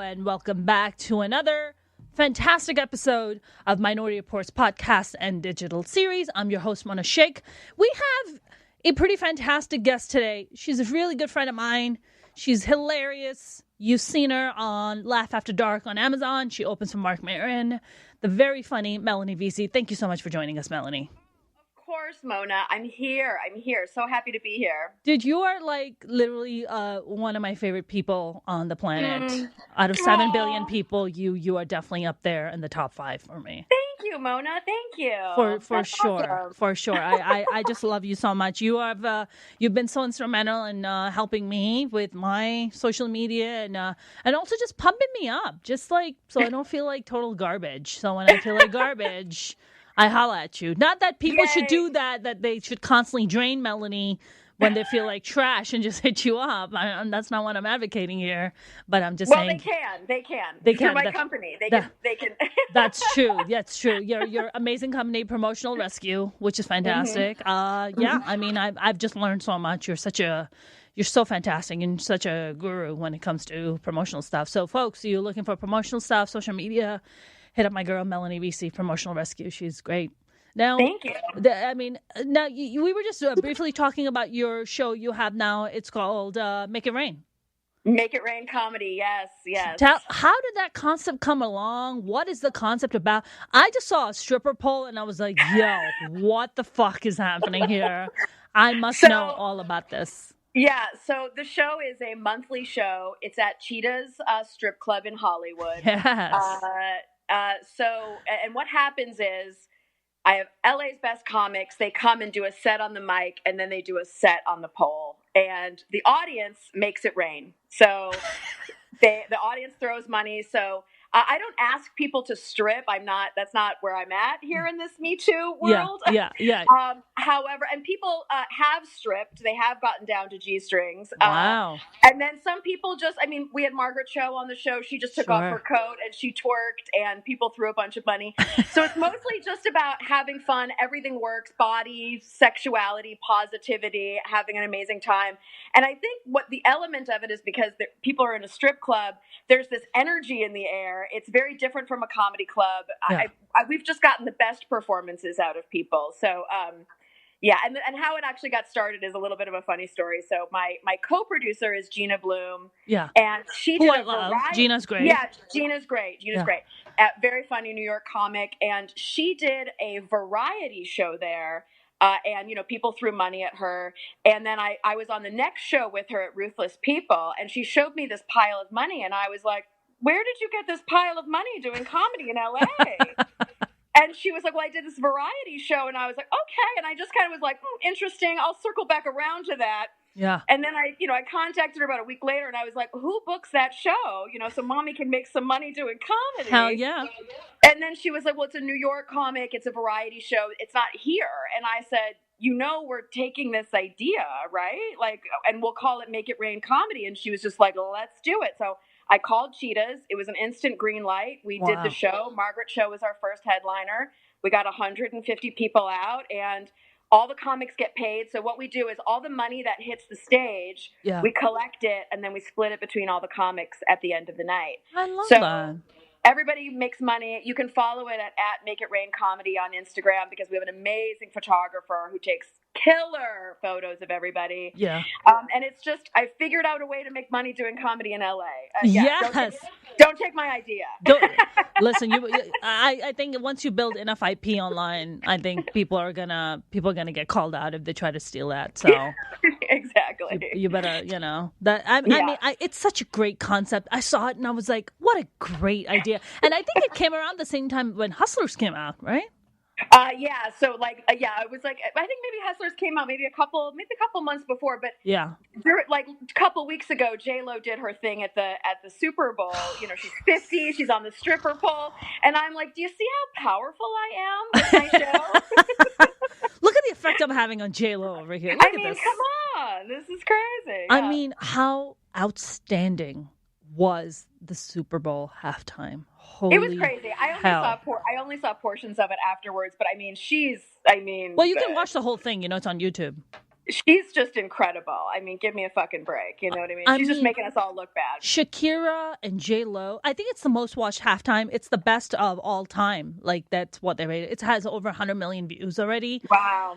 and welcome back to another fantastic episode of Minority Reportz podcast and digital series. I'm your host, Mona Sheikh. We have a pretty fantastic guest today. She's a really good friend of mine. She's hilarious. You've seen her on Laugh After Dark on Amazon. She opens for Mark Maron. The very funny Melanie VESEY. Thank you so much for joining us, Melanie. Of course, Mona. I'm here. So happy to be here. Dude, you are like literally one of my favorite people on the planet. Out of 7 billion people, you are definitely up there in the top 5 for me. Thank you, Mona. Thank you. For sure. Awesome. For sure. I just love you so much. You've been so instrumental in helping me with my social media and also just pumping me up, just like so I don't feel like total garbage. So when I feel like garbage, I holla at you. Not that people should do that they should constantly drain Melanie when they feel like trash and just hit you up. That's not what I'm advocating here, but I'm just saying. They can. They can. Through my company. They can. That's true. That's true. Your amazing company, Promotional Rescue, which is fantastic. Yeah, I mean, I've just learned so much. You're so fantastic and such a guru when it comes to promotional stuff. So, folks, you're looking for promotional stuff, social media, hit up my girl, Melanie VESEY, Promotional Rescue. She's great. Now, thank you. We were just briefly talking about your show you have now. It's called Make It Rain. Make It Rain comedy. Yes. How did that concept come along? What is the concept about? I just saw a stripper pole and I was like, yo, what the fuck is happening here? I must know all about this. Yeah, so the show is a monthly show. It's at Cheetah's Strip Club in Hollywood. Yes. And what happens is I have LA's best comics. They come and do a set on the mic, and then they do a set on the pole. And the audience makes it rain. So the audience throws money. So I don't ask people to strip. That's not where I'm at here in this Me Too world. Yeah. However, and people have stripped. They have gotten down to G-strings. Wow. And then some people we had Margaret Cho on the show. She just took off her coat and she twerked and people threw a bunch of money. So it's mostly just about having fun. Everything works. Body, sexuality, positivity, having an amazing time. And I think what the element of it is because people are in a strip club, there's this energy in the air. It's very different from a comedy club. Yeah. We've just gotten the best performances out of people. So, yeah. And how it actually got started is a little bit of a funny story. So my co-producer is Gina Bloom. Yeah. And she did I love. Gina's great. Yeah, Gina's great. Great. Very funny New York comic. And she did a variety show there. And, people threw money at her. And then I was on the next show with her at Ruthless People. And she showed me this pile of money. And I was like, where did you get this pile of money doing comedy in LA? And she was like, well, I did this variety show. And I was like, okay. And I just kind of was like, interesting. I'll circle back around to that. Yeah. And then I contacted her about a week later and I was like, who books that show? So mommy can make some money doing comedy. Hell yeah. And then she was like, well, it's a New York comic. It's a variety show. It's not here. And I said, we're taking this idea, right? And we'll call it Make It Rain Comedy. And she was just like, let's do it. So I called Cheetah's. It was an instant green light. We did the show. Margaret Cho was our first headliner. We got 150 people out and all the comics get paid. So what we do is all the money that hits the stage, we collect it and then we split it between all the comics at the end of the night. I love that. Everybody makes money. You can follow it at Make It Rain Comedy on Instagram because we have an amazing photographer who takes killer photos of everybody. Yeah. And it's just, I figured out a way to make money doing comedy in LA. Yes. Don't take my idea. Listen, I think once you build enough IP online, I think people are gonna get called out if they try to steal that. So exactly. You better, I mean, it's such a great concept. I saw it and I was like, what a great idea. And I think it came around the same time when Hustlers came out, right? So it was like, I think maybe Hustlers came out maybe a couple months before, but a couple weeks ago, J-Lo did her thing at the Super Bowl. She's 50, she's on the stripper pole. And I'm like, do you see how powerful I am with my show? Look at the effect I'm having on J-Lo over here. Look at this. Come on. This is crazy. I mean, how outstanding was the Super Bowl halftime? Holy it was crazy. I only saw portions of it afterwards, but I mean, well, you can watch the whole thing. It's on YouTube. She's just incredible. I mean, give me a fucking break. You know what I mean? I She's just mean, making us all look bad. Shakira and J Lo. I think it's the most watched halftime. It's the best of all time. Like that's what they rated. It has over 100 million views already. Wow.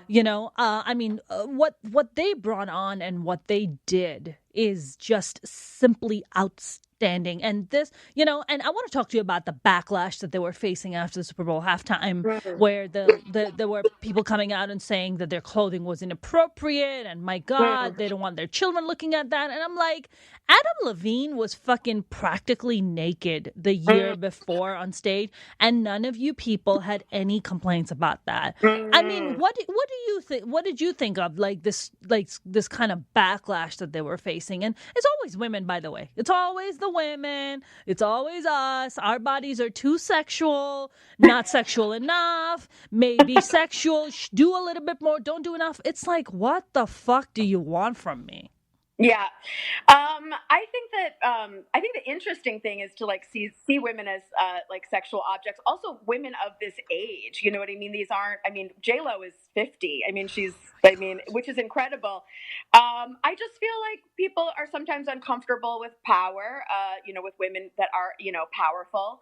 I mean, what they brought on and what they did is just simply outstanding. And this, and I want to talk to you about the backlash that they were facing after the Super Bowl halftime, where there were people coming out and saying that their clothing was inappropriate, and my God, they don't want their children looking at that. And I'm like, Adam Levine was fucking practically naked the year before on stage, and none of you people had any complaints about that. I mean, what do you think? What did you think of this kind of backlash that they were facing? And it's always women, by the way. It's always the women. It's always us. Our bodies are too sexual, not sexual enough, maybe sexual. Do a little bit more. Don't do enough. It's like, what the fuck do you want from me? Yeah. I think the interesting thing is to see women as like sexual objects. Also women of this age, you know what I mean? J-Lo is 50. Which is incredible. I just feel like people are sometimes uncomfortable with power, with women that are, powerful.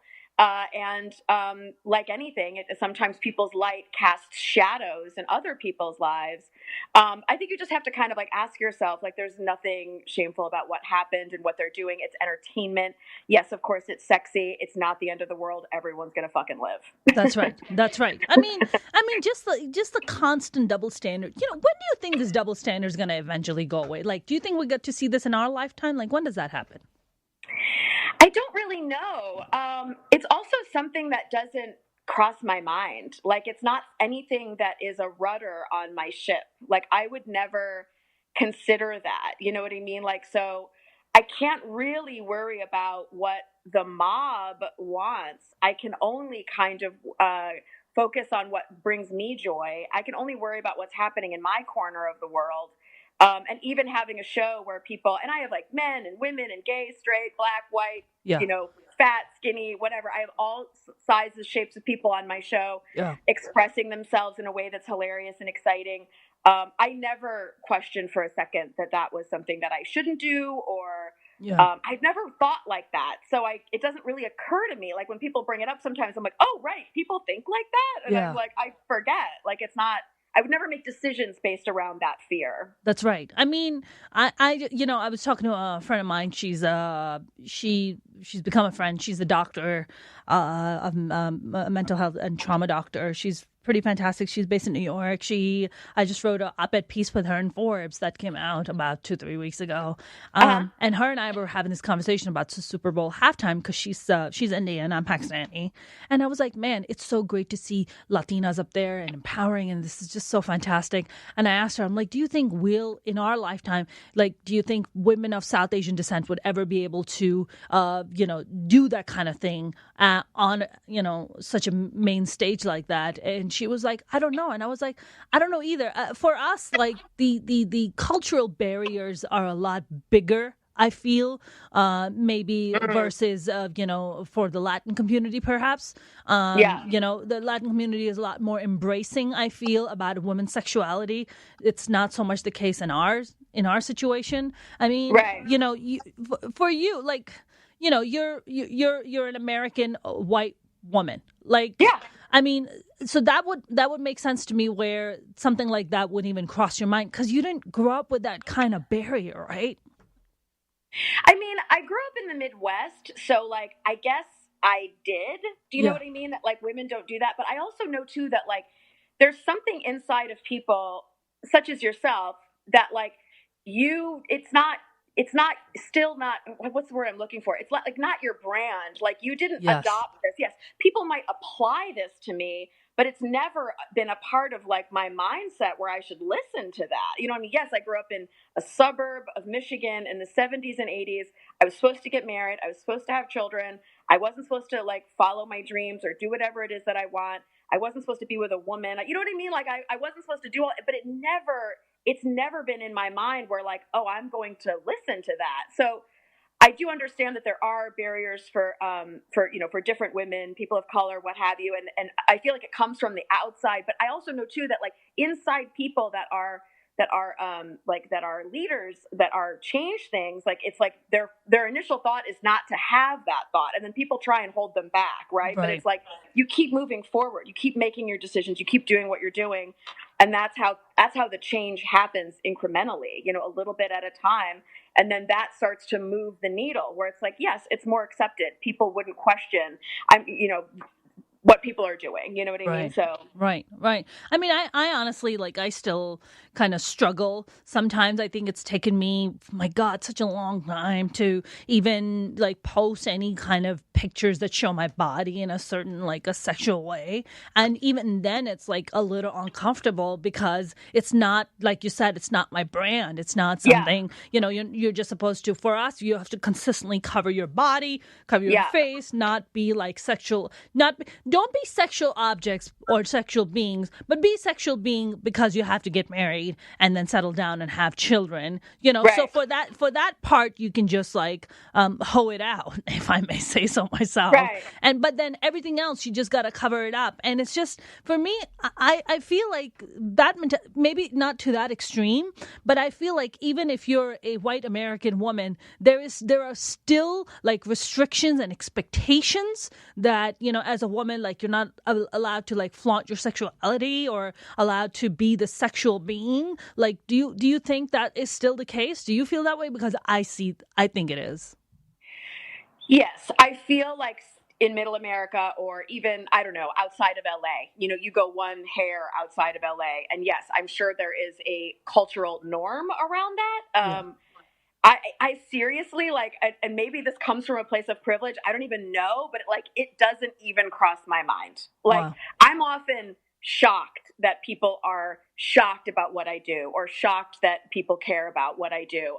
Like anything, sometimes people's light casts shadows in other people's lives. I think you just have to kind of ask yourself, there's nothing shameful about what happened and what they're doing. It's entertainment. Yes, of course, it's sexy. It's not the end of the world. Everyone's gonna fucking live. That's right. That's right. I mean, just the constant double standard. When do you think this double standard is gonna eventually go away? Do you think we get to see this in our lifetime? When does that happen? I don't really know. It's also something that doesn't cross my mind. It's not anything that is a rudder on my ship. I would never consider that. You know what I mean? So I can't really worry about what the mob wants. I can only kind of focus on what brings me joy. I can only worry about what's happening in my corner of the world. And even having a show where people, and I have men and women and gay, straight, black, white, yeah. Fat, skinny, whatever. I have all sizes, shapes of people on my show expressing themselves in a way that's hilarious and exciting. I never questioned for a second that was something that I shouldn't do, or I've never thought like that. So it doesn't really occur to me. When people bring it up, sometimes I'm like, oh, right, people think like that. And I'm like, I forget. It's not. I would never make decisions based around that fear. That's right. I mean, I was talking to a friend of mine. She's become a friend. She's a doctor, a mental health and trauma doctor. She's pretty fantastic. She's based in New York. I just wrote an op-ed piece with her in Forbes that came out about 2-3 weeks ago. And her and I were having this conversation about the Super Bowl halftime because she's Indian, I'm Pakistani. And I was like, man, it's so great to see Latinas up there and empowering. And this is just so fantastic. And I asked her, I'm like, do you think in our lifetime, do you think women of South Asian descent would ever be able to, do that kind of thing on, such a main stage like that? And she was like, I don't know. And I was like, I don't know either. For us, the cultural barriers are a lot bigger, I feel, maybe versus, for the Latin community, perhaps. The Latin community is a lot more embracing, I feel, about women's sexuality. It's not so much the case in our situation. I mean, for you, you're an American white woman. I mean, so that would make sense to me where something like that wouldn't even cross your mind because you didn't grow up with that kind of barrier, right? I mean, I grew up in the Midwest, so I guess I did. Do you know what I mean? That women don't do that. But I also know too that there's something inside of people such as yourself that still not, what's the word I'm looking for? It's not your brand. You didn't adopt this. Yes, people might apply this to me, but it's never been a part of my mindset where I should listen to that. You know what I mean? Yes, I grew up in a suburb of Michigan in the 70s and 80s. I was supposed to get married. I was supposed to have children. I wasn't supposed to follow my dreams or do whatever it is that I want. I wasn't supposed to be with a woman. You know what I mean? I wasn't supposed to do all, but it's never been in my mind where I'm going to listen to that. So I do understand that there are barriers for different women, people of color, what have you. And I feel it comes from the outside, but I also know too that inside people that are that are leaders that are change things, like it's like their initial thought is not to have that thought, and then people try and hold them back, right? But it's like you keep moving forward, you keep making your decisions, you keep doing what you're doing, and that's how the change happens incrementally, a little bit at a time, and then that starts to move the needle where it's like, yes, it's more accepted. People wouldn't question what people are doing. You know what I mean? So right. I mean, I honestly, like, I still kind of struggle sometimes. I think it's taken me, my God, such a long time to even like post any kind of pictures that show my body in a certain, like, a sexual way. And even then it's like a little uncomfortable because it's not, like you said, it's not my brand. It's not something, you're just supposed to, for us, you have to consistently cover your body, cover your face, not be like sexual, don't be sexual objects or sexual beings, but be sexual being because you have to get married and then settle down and have children. Right. So for that part, you can just like hoe it out, if I may say so myself. Right. But then everything else, you just got to cover it up. And it's just, for me, I feel like that, maybe not to that extreme, but I feel like even if you're a white American woman, there are still like restrictions and expectations that, as a woman, like you're not allowed to like flaunt your sexuality or allowed to be the sexual being. Like, do you think that is still the case? Do you feel that way? Because I think it is. Yes, I feel like in Middle America, or even, I don't know, outside of LA, you go one hair outside of LA, and yes, I'm sure there is a cultural norm around that. I seriously, like, and maybe this comes from a place of privilege, I don't even know, but like, it doesn't even cross my mind. Like, wow. I'm often shocked that people are shocked about what I do, or shocked that people care about what I do.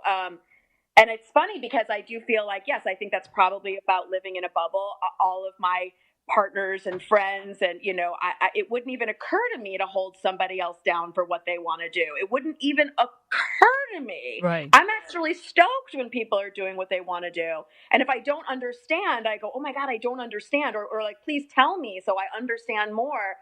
And it's funny because I do feel like, yes, I think that's probably about living in a bubble. All of my partners and friends, and it wouldn't even occur to me to hold somebody else down for what they want to do. It wouldn't even occur to me. Right. I'm actually stoked when people are doing what they want to do. And if I don't understand, I go, oh my God, I don't understand. Or like, please tell me so I understand more.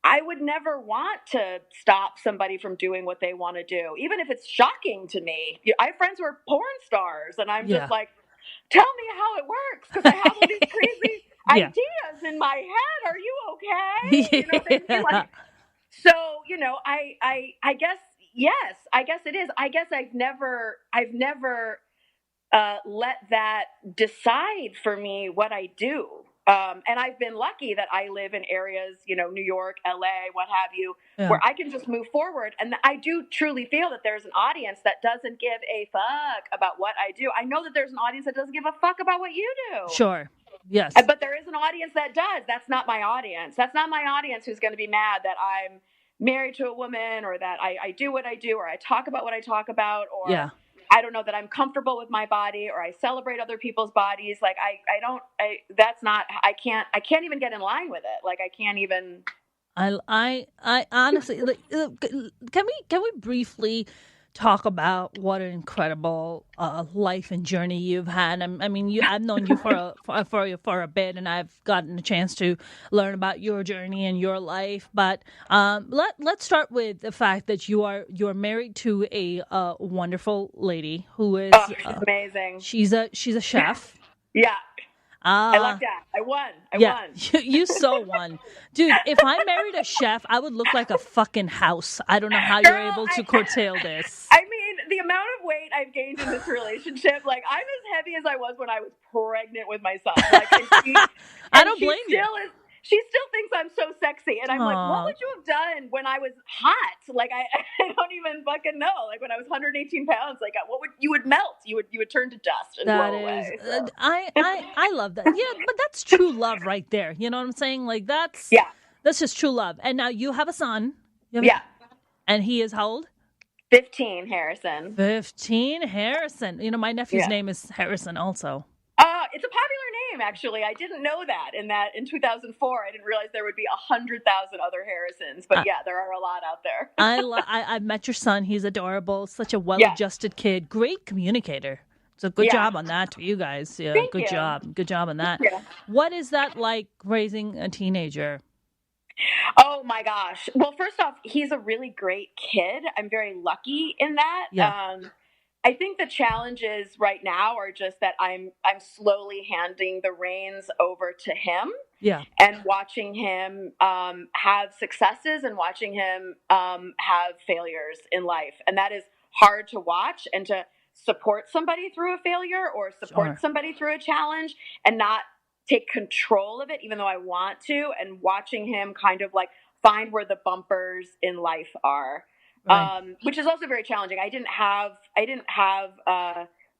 I would never want to stop somebody from doing what they want to do, even if it's shocking to me. I have friends who are porn stars, and I'm just like, tell me how it works, because I have all these crazy ideas in my head. Are you okay? You know what I mean? Like, so, I guess, yes, I guess it is. I guess I've never let that decide for me what I do. And I've been lucky that I live in areas, New York, LA, what have you, where I can just move forward. And I do truly feel that there's an audience that doesn't give a fuck about what I do. I know that there's an audience that doesn't give a fuck about what you do. Sure. Yes. But there is an audience that does. That's not my audience. That's not my audience who's going to be mad that I'm married to a woman, or that I do what I do, or I talk about what I talk about, or I don't know, that I'm comfortable with my body, or I celebrate other people's bodies. Like, I can't even get in line with it. Like, I can't even. I honestly, like, can we briefly talk about what an incredible life and journey you've had? I mean, I've known you for a bit, and I've gotten a chance to learn about your journey and your life. But let's start with the fact that you're married to a wonderful lady who is she's amazing. She's a chef. Yeah. I like that. I won. You so won. Dude, if I married a chef, I would look like a fucking house. I don't know how you're able to curtail this. I mean, the amount of weight I've gained in this relationship, like, I'm as heavy as I was when I was pregnant with my son. Like, I don't blame you. She still thinks I'm so sexy. And I'm like, what would you have done when I was hot? Like, I don't even fucking know. Like, when I was 118 pounds, like, you would melt. You would turn to dust and blow away. So. I love that. Yeah, but that's true love right there. You know what I'm saying? Like, that's just true love. And now you have a son. And he is how old? 15, Harrison. 15, Harrison. My nephew's name is Harrison also. It's a popular name, actually. I didn't know that. In 2004, I didn't realize there would be 100,000 other Harrisons. But there are a lot out there. I've met your son. He's adorable. Such a well-adjusted kid. Great communicator. So good job on that to you guys. Yeah, Thank good you. job. Good job on that. Yeah. What is that like, raising a teenager? Oh my gosh. Well, first off, he's a really great kid. I'm very lucky in that. Yeah, I think the challenges right now are just that I'm slowly handing the reins over to him yeah, and watching him have successes and watching him have failures in life, and that is hard to watch and to support somebody through a failure or support sure, somebody through a challenge and not take control of it, even though I want to, and watching him kind of like find where the bumpers in life are, right. which is also very challenging. I didn't have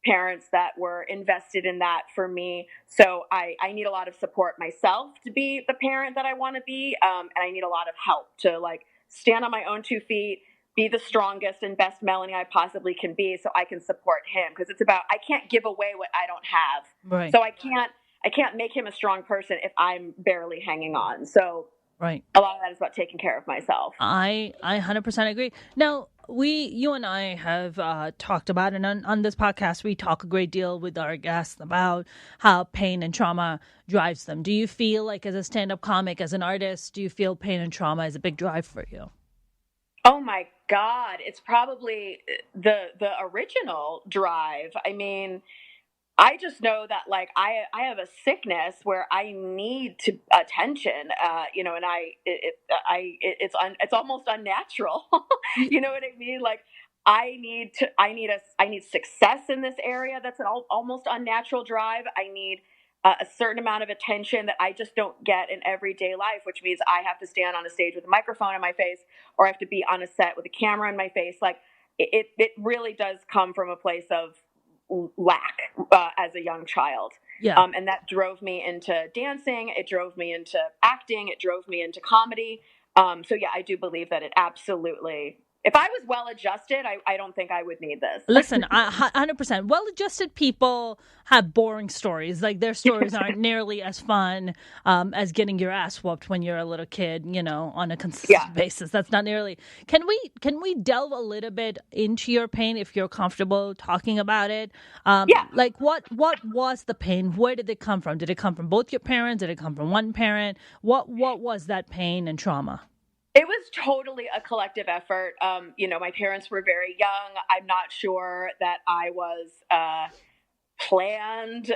parents that were invested in that for me, so I need a lot of support myself to be the parent that I want to be, and I need a lot of help to like stand on my own 2 feet, be the strongest and best Melanie I possibly can be, so I can support him, because it's about, I can't give away what I don't have, Right, so I can't make him a strong person if I'm barely hanging on. So right. a lot of that is about taking care of myself. I 100% agree. Now, you and I have talked about, and on this podcast, we talk a great deal with our guests about how pain and trauma drives them. Do you feel like, as a stand-up comic, as an artist, do you feel pain and trauma is a big drive for you? Oh my God, it's probably the original drive. I mean, I just know that like I have a sickness where I need to attention, and it's almost unnatural. Y- You know what I mean? Like I need success in this area. That's an almost unnatural drive. I need a certain amount of attention that I just don't get in everyday life, which means I have to stand on a stage with a microphone in my face, or I have to be on a set with a camera in my face. Like it really does come from a place of lack as a young child. Yeah. And that drove me into dancing. It drove me into acting. It drove me into comedy. So yeah, I do believe that it absolutely, if I was well adjusted, I don't think I would need this. Listen, 100%. Well-adjusted people have boring stories. Like, their stories aren't nearly as fun as getting your ass whooped when you're a little kid, on a Yeah. consistent basis. That's not nearly. Can we delve a little bit into your pain if you're comfortable talking about it? Yeah. Like, what was the pain? Where did it come from? Did it come from both your parents? Did it come from one parent? What was that pain and trauma? It was totally a collective effort. My parents were very young. I'm not sure that I was planned.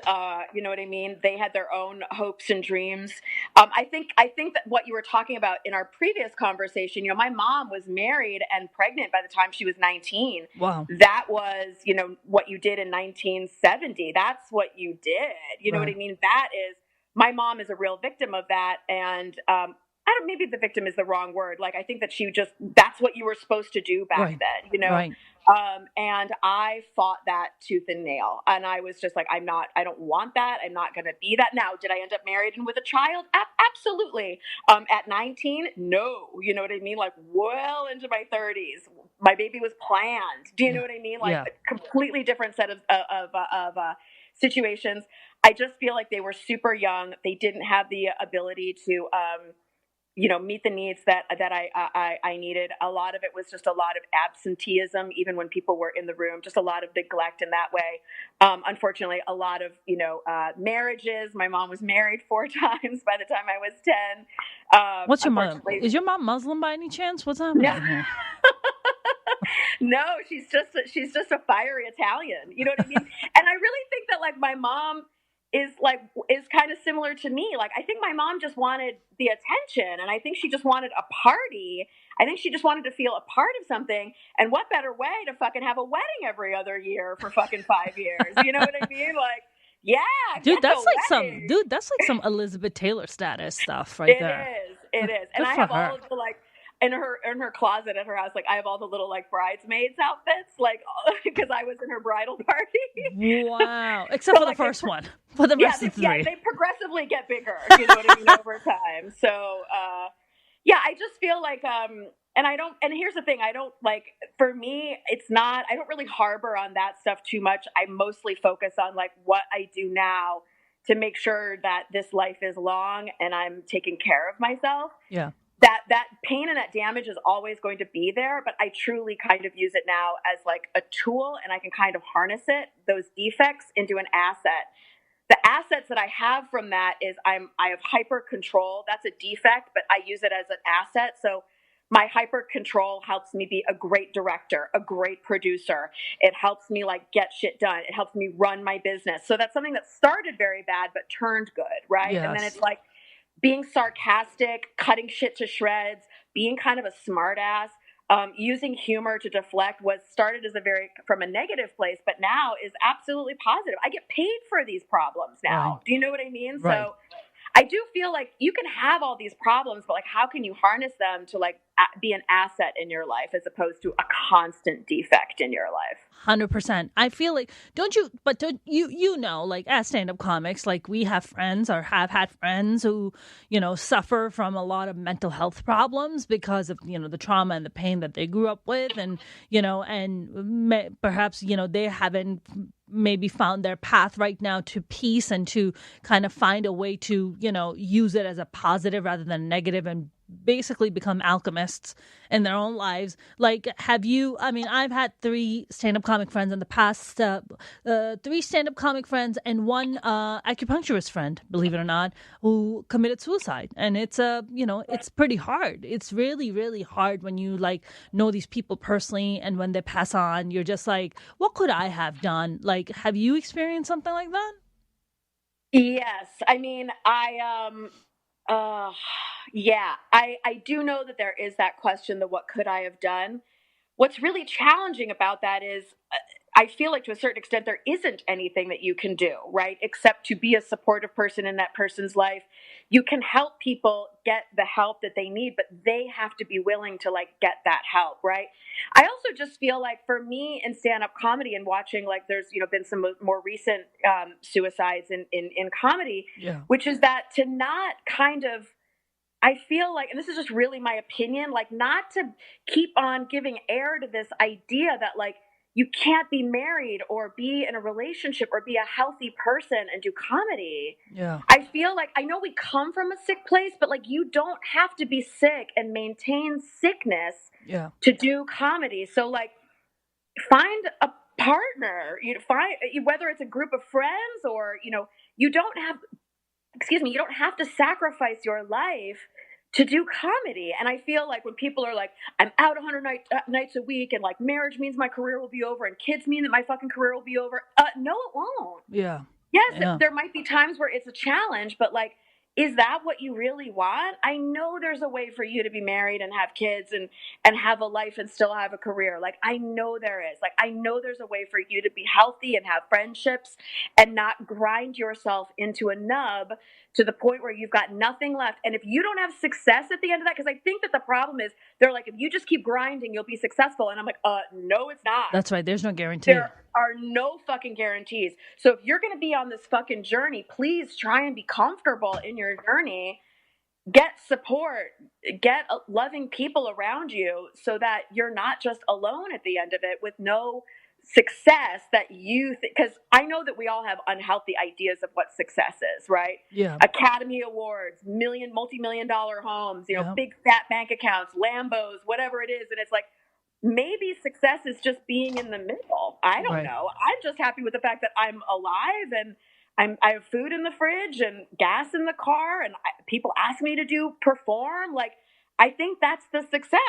You know what I mean? They had their own hopes and dreams. I think that what you were talking about in our previous conversation, my mom was married and pregnant by the time she was 19. Wow. That was, what you did in 1970. That's what you did. You know what Right. I mean? That is, my mom is a real victim of that. And I don't, maybe the victim is the wrong word. Like, I think that that's what you were supposed to do back Right. then. Right. And I fought that tooth and nail. And I was just like, I don't want that. I'm not going to be that. Now, did I end up married and with a child? Absolutely. At 19, no. You know what I mean? Like, well into my 30s. My baby was planned. Do you know Yeah. what I mean? Like, Yeah. a completely different set of situations. I just feel like they were super young. They didn't have the ability to, meet the needs that I needed. A lot of it was just a lot of absenteeism, even when people were in the room, just a lot of neglect in that way. Unfortunately, a lot of, marriages. My mom was married 4 times by the time I was 10. What's your mom? Unfortunately, Is your mom Muslim by any chance? What's no. happening here? No, she's just a fiery Italian. You know what I mean? And I really think that like my mom is kind of similar to me. Like, I think my mom just wanted the attention, and I think she just wanted a party. I think she just wanted to feel a part of something. And what better way to fucking have a wedding every other year for fucking 5 years? You know what I mean? Like, yeah, Dude, get the wedding. that's like some Elizabeth Taylor status stuff right It there. is. It is. And Good I for have all her. of the like in her closet at her house, like I have all the little like bridesmaids outfits, like because I was in her bridal party. Wow. Except So for the like first one. For the rest of the three. they progressively get bigger, you know what I mean, over time. So yeah, I just feel like and here's the thing, I don't like, for me, it's not, I don't really harbor on that stuff too much. I mostly focus on like what I do now to make sure that this life is long and I'm taking care of myself. Yeah. That pain and that damage is always going to be there, but I truly kind of use it now as like a tool, and I can kind of harness those defects into an asset the assets that I have from that is I have hyper control. That's a defect, but I use it as an asset. So my hyper control helps me be a great director, a great producer. It helps me like get shit done. It helps me run my business. So that's something that started very bad but turned good, right? Yes. And then it's like being sarcastic, cutting shit to shreds, being kind of a smart ass. Using humor to deflect was started as from a negative place, but now is absolutely positive. I get paid for these problems now. Right. Do you know what I mean? Right. So I do feel like you can have all these problems, but like, how can you harness them to like be an asset in your life as opposed to a constant defect in your life? 100%. I feel like, don't you know, like as stand-up comics, like we have friends or have had friends who, you know, suffer from a lot of mental health problems because of, you know, the trauma and the pain that they grew up with. And, you know, and perhaps, you know, they haven't maybe found their path right now to peace and to kind of find a way to, you know, use it as a positive rather than negative and basically become alchemists in their own lives. Like, I've had 3 stand-up comic friends in the past, 3 stand-up comic friends and 1 acupuncturist friend, believe it or not, who committed suicide. And it's it's pretty hard. It's really, really hard when you like know these people personally, and when they pass on, you're just like, what could I have done? Like, have you experienced something like that? Yes. I mean, yeah, I do know that there is that question, the what could I have done? What's really challenging about that is I feel like to a certain extent there isn't anything that you can do, right? Except to be a supportive person in that person's life. You can help people get the help that they need, but they have to be willing to like get that help, right? I also just feel like for me in stand-up comedy and watching, like there's, you know, been some more recent suicides in comedy, Yeah. which is that to not kind of, I feel like, and this is just really my opinion, like not to keep on giving air to this idea that like you can't be married or be in a relationship or be a healthy person and do comedy. Yeah. I feel like, I know we come from a sick place, but like you don't have to be sick and maintain sickness to do comedy. So like find a partner, whether it's a group of friends or, you know, you don't have to sacrifice your life to do comedy. And I feel like when people are like, I'm out 100 nights a week and like marriage means my career will be over and kids mean that my fucking career will be over. No, it won't. Yeah. Yes, there might be times where it's a challenge, but like, is that what you really want? I know there's a way for you to be married and have kids and have a life and still have a career. Like, I know there is. Like, I know there's a way for you to be healthy and have friendships and not grind yourself into a nub to the point where you've got nothing left. And if you don't have success at the end of that, because I think that the problem is they're like, if you just keep grinding, you'll be successful. And I'm like, no, it's not. That's right. There's no guarantee. There are no fucking guarantees. So if you're going to be on this fucking journey, please try and be comfortable in your journey. Get support, get loving people around you so that you're not just alone at the end of it with no success that you because I know that we all have unhealthy ideas of what success is, right? Yeah. Academy Awards, multi-million-dollar homes, you know, big fat bank accounts, Lambos, whatever it is. And it's like, maybe success is just being in the middle. I don't know. I'm just happy with the fact that I'm alive and I have food in the fridge and gas in the car and people ask me to perform. Like, I think that's the success.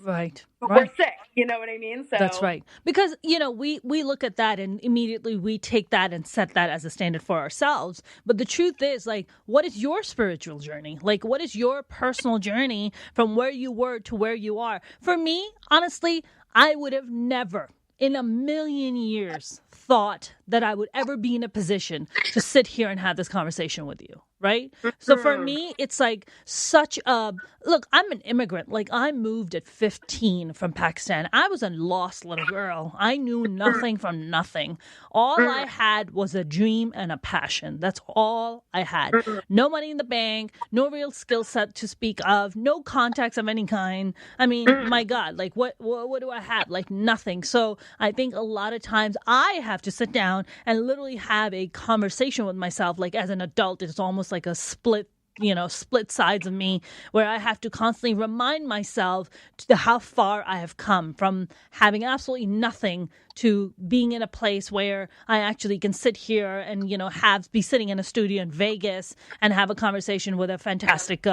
Right. But we're sick. You know what I mean? So that's right. Because, you know, we look at that and immediately we take that and set that as a standard for ourselves. But the truth is, like, what is your spiritual journey? Like, what is your personal journey from where you were to where you are? For me, honestly, I would have never in a million years thought that I would ever be in a position to sit here and have this conversation with you. Right. So for me, it's like such a look, I'm an immigrant. Like I moved at 15 from Pakistan. I was a lost little girl. I knew nothing from nothing. All I had was a dream and a passion. That's all I had. No money in the bank, no real skill set to speak of, no contacts of any kind. I mean, my God, like what do I have? Like nothing. So I think a lot of times I have to sit down and literally have a conversation with myself. Like as an adult, it's almost like a split split sides of me where I have to constantly remind myself to how far I have come from having absolutely nothing to being in a place where I actually can sit here and, be sitting in a studio in Vegas and have a conversation with a fantastic,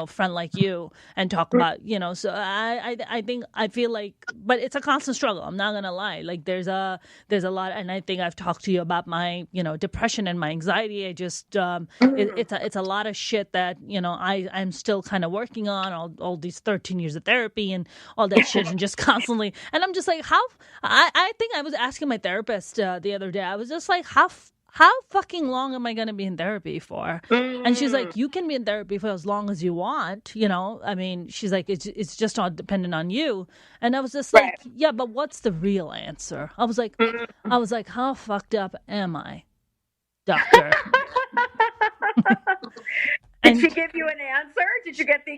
friend like you and talk about, so I feel like, but it's a constant struggle. I'm not going to lie. Like there's a lot. And I think I've talked to you about my, depression and my anxiety. I just, it's a lot of shit that, I'm still kind of working on all these 13 years of therapy and all that shit and just constantly. And I'm just like, I think I was asking my therapist the other day, I was just like, how fucking long am I going to be in therapy for? And she's like, you can be in therapy for as long as you want. I mean, she's like, it's just all dependent on you. And I was just like, yeah, but what's the real answer? I was like, how fucked up am I, doctor? Did she give you an answer? Did you get the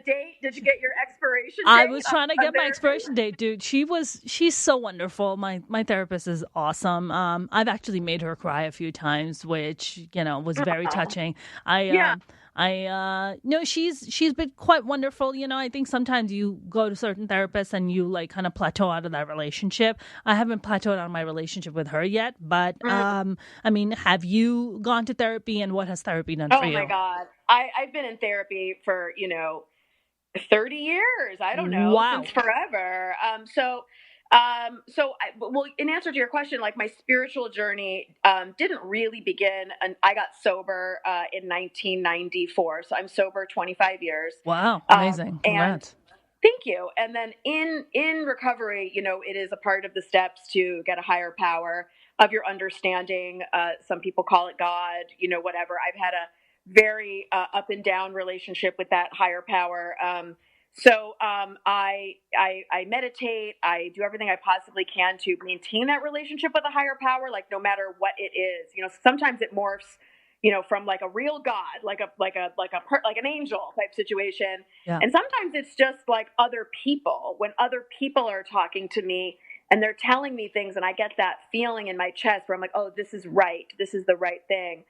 date? Did you get your expiration date? I was trying to get my expiration date, dude. She's so wonderful. My therapist is awesome. I've actually made her cry a few times, which, was very touching. No, she's been quite wonderful. I think sometimes you go to certain therapists and you like kind of plateau out of that relationship. I haven't plateaued on my relationship with her yet, but I mean, have you gone to therapy and what has therapy done for you? Oh my God. I've been in therapy for, 30 years. I don't know. Wow. Since forever. Well, in answer to your question, like my spiritual journey didn't really begin, and I got sober in 1994. So I'm sober 25 years. Wow, amazing! Congrats. Thank you. And then in recovery, it is a part of the steps to get a higher power of your understanding. Some people call it God. Whatever. I've had a very up and down relationship with that higher power. So I meditate. I do everything I possibly can to maintain that relationship with a higher power, like no matter what it is. Sometimes it morphs, from like a real God, like an angel type situation. Yeah. And sometimes it's just like other people. When other people are talking to me and they're telling me things, and I get that feeling in my chest where I'm like, oh, this is right. This is the right thing.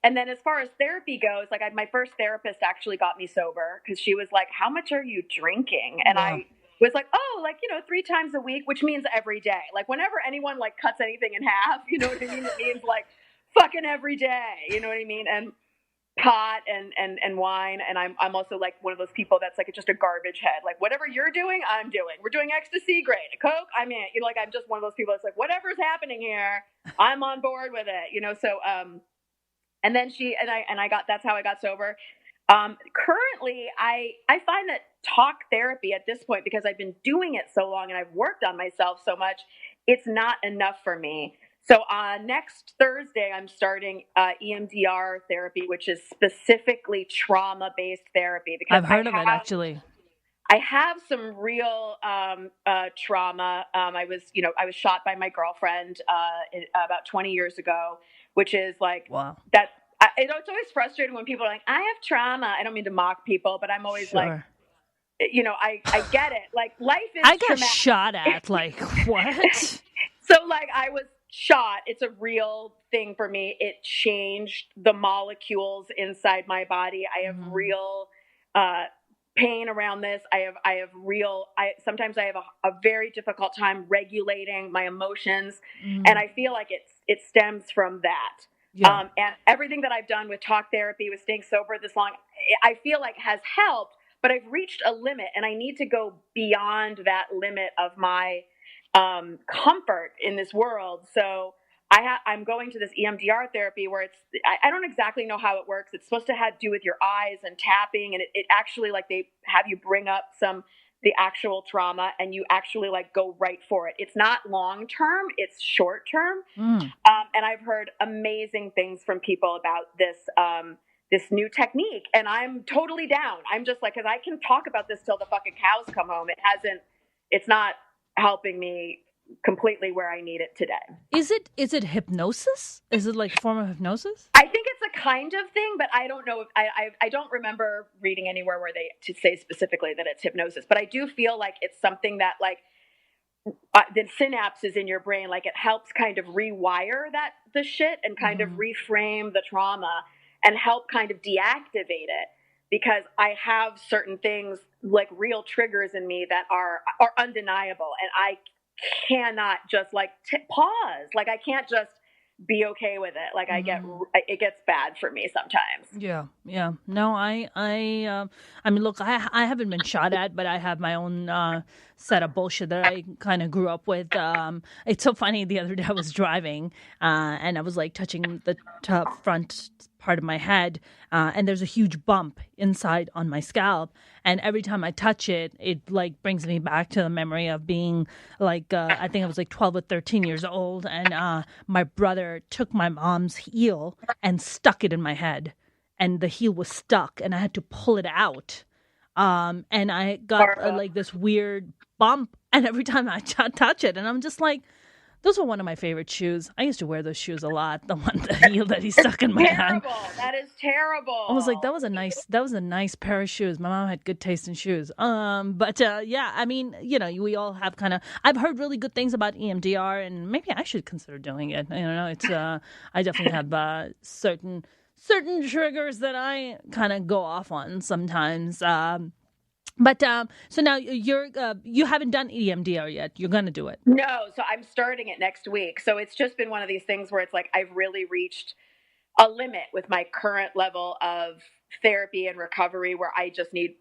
And then as far as therapy goes, like my first therapist actually got me sober because she was like, how much are you drinking? And I was like, oh, 3 times a week, which means every day. Like whenever anyone like cuts anything in half, you know what I mean? It means like fucking every day, you know what I mean? And pot and wine. And I'm also like one of those people that's like just a garbage head. Like whatever you're doing, I'm doing. We're doing ecstasy, great. A Coke, I'm in. I'm just one of those people that's like, whatever's happening here, I'm on board with it. So and then that's how I got sober. Currently, I find that talk therapy at this point, because I've been doing it so long and I've worked on myself so much, it's not enough for me. So next Thursday, I'm starting EMDR therapy, which is specifically trauma-based therapy. Because I've heard of it, actually. I have some real trauma. I was shot by my girlfriend about 20 years ago, which is like, wow. That. It's always frustrating when people are like, I have trauma. I don't mean to mock people, but I'm always like, I get it. Like life is I got traumatic. Shot at, like, what? So like I was shot. It's a real thing for me. It changed the molecules inside my body. I have real pain around this. Sometimes I have a very difficult time regulating my emotions. And I feel like it stems from that. Yeah. And everything that I've done with talk therapy, with staying sober this long, I feel like has helped, but I've reached a limit and I need to go beyond that limit of my comfort in this world. So I'm going to this EMDR therapy where I don't exactly know how it works. It's supposed to do with your eyes and tapping. And it actually, like, they have you bring up the actual trauma and you actually like go right for it. It's not long-term, it's short-term. And I've heard amazing things from people about this new technique. And I'm totally down. I'm just like, cause I can talk about this till the fucking cows come home. It's not helping me completely where I need it today. Is it hypnosis? Is it like a form of hypnosis? I think it's a kind of thing, but I don't know if I don't remember reading anywhere where to say specifically that it's hypnosis, but I do feel like it's something that like the synapses in your brain, like it helps kind of rewire the shit and kind of reframe the trauma. and help kind of deactivate it, because I have certain things, like real triggers in me that are undeniable, and I cannot just like pause. Like I can't just be okay with it. Like it gets bad for me sometimes. Yeah. No, I mean, look, I haven't been shot at, but I have my own set of bullshit that I kind of grew up with. It's so funny. The other day I was driving, and I was like touching the top front part of my head, and there's a huge bump inside on my scalp. And every time I touch it, it like brings me back to the memory of being like, I think I was like 12 or 13 years old. And my brother took my mom's heel and stuck it in my head. And the heel was stuck and I had to pull it out. And I got like this weird bump. And every time I touch it, and I'm just like, those were one of my favorite shoes. I used to wear those shoes a lot. The heel that he stuck in my hand. That is terrible. I was like, that was a nice pair of shoes. My mom had good taste in shoes. But yeah, I mean, you know, we all have kind of. I've heard really good things about EMDR, and maybe I should consider doing it. I don't know. It's I definitely have certain triggers that I kind of go off on sometimes. But so now you haven't done EMDR yet. You're going to do it. No, so I'm starting it next week. So it's just been one of these things where it's like I've really reached a limit with my current level of therapy and recovery, where I just need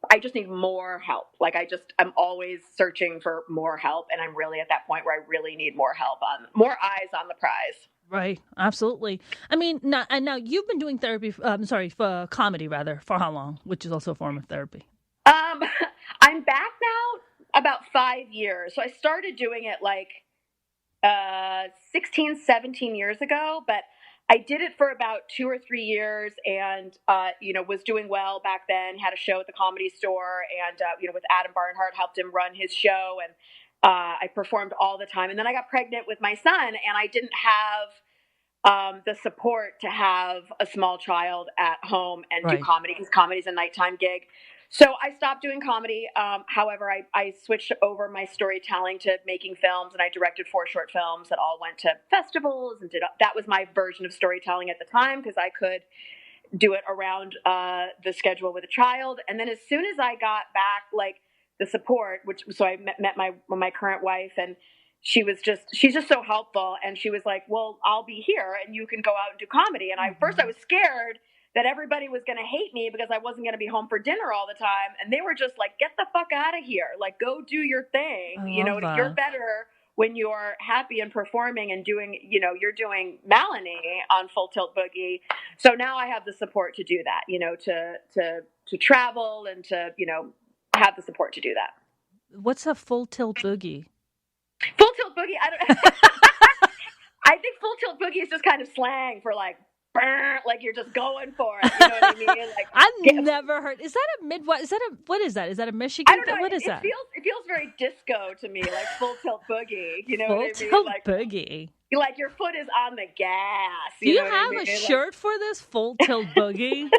more help. Like I'm always searching for more help, and I'm really at that point where I really need more help, on more eyes on the prize. Right, absolutely. I mean, now you've been doing therapy. For comedy rather. For how long? Which is also a form of therapy. I'm back now about 5 years. So I started doing it like 16, 17 years ago, but I did it for about 2 or 3 years, and was doing well back then. Had a show at the Comedy Store, and with Adam Barnhart, helped him run his show, and I performed all the time. And then I got pregnant with my son, and I didn't have the support to have a small child at home and do comedy, because comedy's a nighttime gig. So I stopped doing comedy. However, I switched over my storytelling to making films, and I directed 4 short films that all went to festivals, and that was my version of storytelling at the time, because I could do it around the schedule with a child. And then as soon as I got back, like the support, so I met my current wife, and she's just so helpful. And she was like, well, I'll be here and you can go out and do comedy. And first I was scared that everybody was going to hate me because I wasn't going to be home for dinner all the time. And they were just like, get the fuck out of here. Like, go do your thing. You're better when you're happy and performing and doing, you're doing MELANIE on Full Tilt Boogie. So now I have the support to do that, to travel and to, have the support to do that. What's a Full Tilt Boogie? Full Tilt Boogie, I think Full Tilt Boogie is just kind of slang for like you're just going for it. You know what I mean? Like, I've never heard. Is that a Midwest? What is that? Is that a Michigan? I don't know. What is that? It feels very disco to me, like Full Tilt Boogie. You know what I mean? Full Tilt Boogie. Like your foot is on the gas. Do you have a shirt for this Full Tilt Boogie?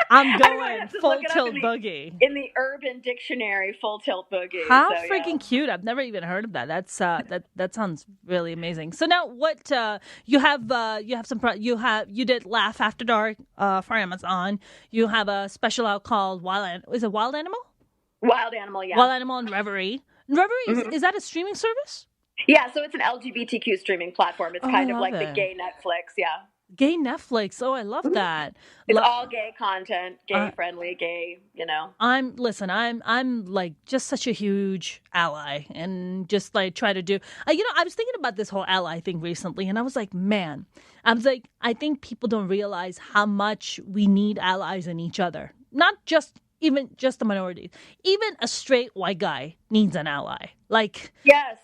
I'm going Full Tilt Boogie. In the Urban Dictionary, Full Tilt Boogie. How freaking cute. I've never even heard of that. That's that sounds really amazing. So now what you did Laugh After Dark for Amazon. You have a special out called Wild Animal? Wild Animal, yeah. Wild Animal and Reverie. Reverie, is that a streaming service? Yeah, so it's an LGBTQ streaming platform. It's kind of like the gay Netflix, yeah. Gay Netflix. Oh, I love that. It's all gay content, gay friendly, gay, I'm like just such a huge ally, and just like try to do, I was thinking about this whole ally thing recently, and I was like, I think people don't realize how much we need allies in each other. Not just the minorities. Even a straight white guy needs an ally. Like, yes.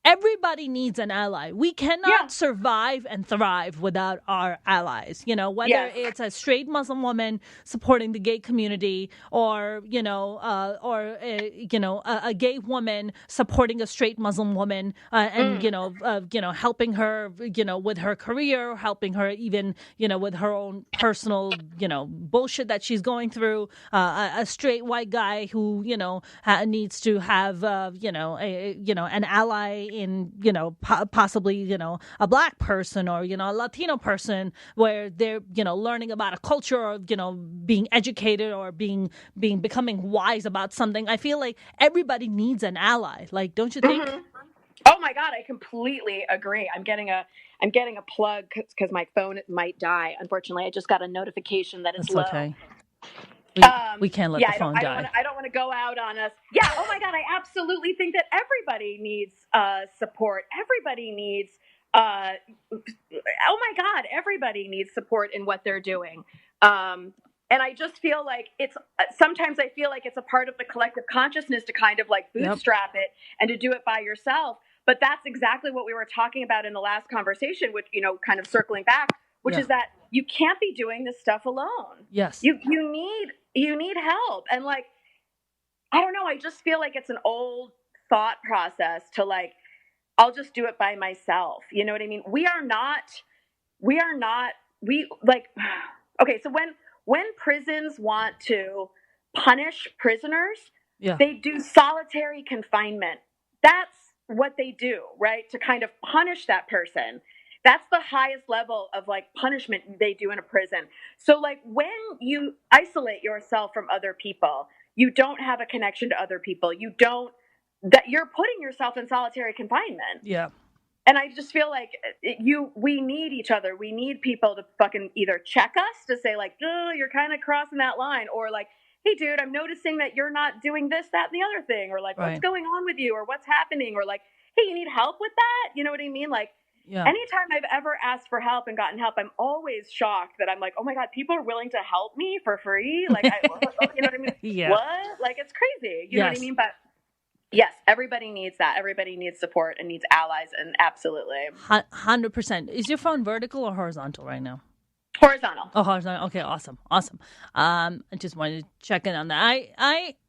Everybody needs an ally. We cannot survive and thrive without our allies. Whether it's a straight Muslim woman supporting the gay community, or a gay woman supporting a straight Muslim woman, and helping her, with her career, helping her even, with her own personal, bullshit that she's going through. A straight white guy who, needs to have, an ally in, possibly, a Black person or, a Latino person where they're, learning about a culture or, being educated or becoming wise about something. I feel like everybody needs an ally. Like, don't you think? Mm-hmm. Oh my God, I completely agree. I'm getting a plug because my phone might die. Unfortunately, I just got a notification that it's That's low. okay. We can't let the phone die. I don't want to go out on us. Yeah. Oh my God, I absolutely think that everybody needs support. Everybody needs. Oh my God, everybody needs support in what they're doing. And I just feel like sometimes I feel like it's a part of the collective consciousness to kind of like bootstrap it and to do it by yourself. But that's exactly what we were talking about in the last conversation, which, kind of circling back, which is that you can't be doing this stuff alone. Yes. You need help. And like, I don't know, I just feel like it's an old thought process to like, I'll just do it by myself. You know what I mean? Okay, so when prisons want to punish prisoners, they do solitary confinement. That's what they do, right? To kind of punish that person. That's the highest level of like punishment they do in a prison. So like when you isolate yourself from other people, you don't have a connection to other people. You're putting yourself in solitary confinement. Yeah. And I just feel like we need each other. We need people to fucking either check us to say like, oh, you're kind of crossing that line, or like, hey, dude, I'm noticing that you're not doing this, that, and the other thing, or like, what's going on with you, or what's happening, or like, hey, you need help with that? You know what I mean? Like, anytime I've ever asked for help and gotten help, I'm always shocked that I'm like, oh my God, people are willing to help me for free. Like, you know what I mean? Yeah. What? Like, it's crazy. You know what I mean? But yes, everybody needs that. Everybody needs support and needs allies, and absolutely. 100%. Is your phone vertical or horizontal right now? Horizontal. Oh, horizontal. Okay, awesome. I just wanted to check in on that.